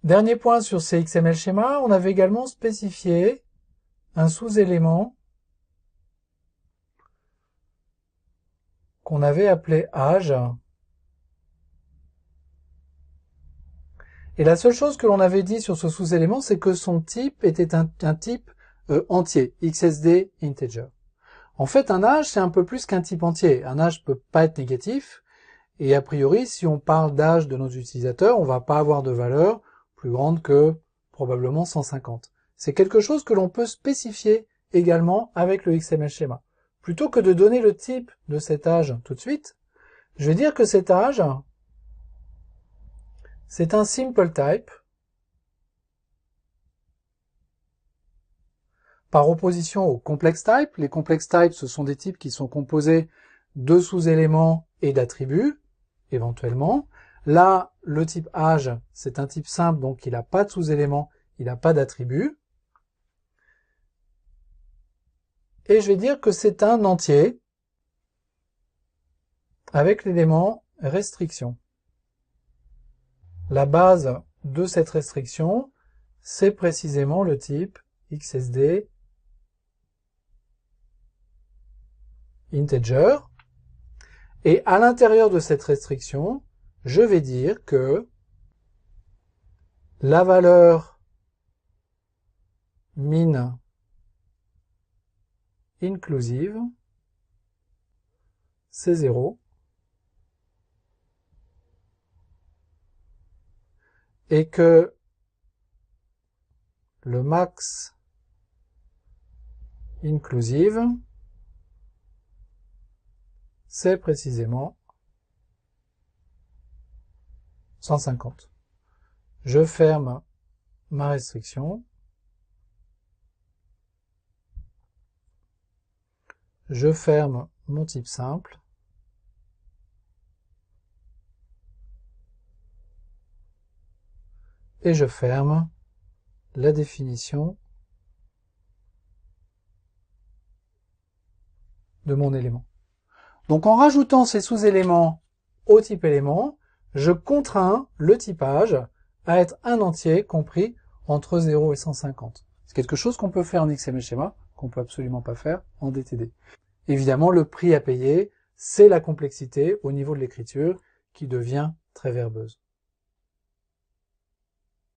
Dernier point sur ces XML schémas, on avait également spécifié un sous-élément qu'on avait appelé âge. Et la seule chose que l'on avait dit sur ce sous-élément, c'est que son type était un type entier, XSD integer. En fait, un âge, c'est un peu plus qu'un type entier. Un âge peut pas être négatif. Et a priori, si on parle d'âge de nos utilisateurs, on va pas avoir de valeur plus grande que probablement 150. C'est quelque chose que l'on peut spécifier également avec le XML schéma. Plutôt que de donner le type de cet âge tout de suite, je vais dire que cet âge, c'est un simple type par opposition au complex type. Les complex types, ce sont des types qui sont composés de sous-éléments et d'attributs, éventuellement. Là, le type âge, c'est un type simple, donc il n'a pas de sous-éléments, il n'a pas d'attributs. Et je vais dire que c'est un entier avec l'élément restriction. La base de cette restriction, c'est précisément le type XSD integer. Et à l'intérieur de cette restriction, je vais dire que la valeur min inclusive, c'est 0. Et que le max inclusive, c'est précisément 150. Je ferme ma restriction. Je ferme mon type simple. Et je ferme la définition de mon élément. Donc en rajoutant ces sous-éléments au type élément, je contrains le typage à être un entier compris entre 0 et 150. C'est quelque chose qu'on peut faire en XML schéma, qu'on peut absolument pas faire en DTD. Évidemment, le prix à payer, c'est la complexité au niveau de l'écriture qui devient très verbeuse.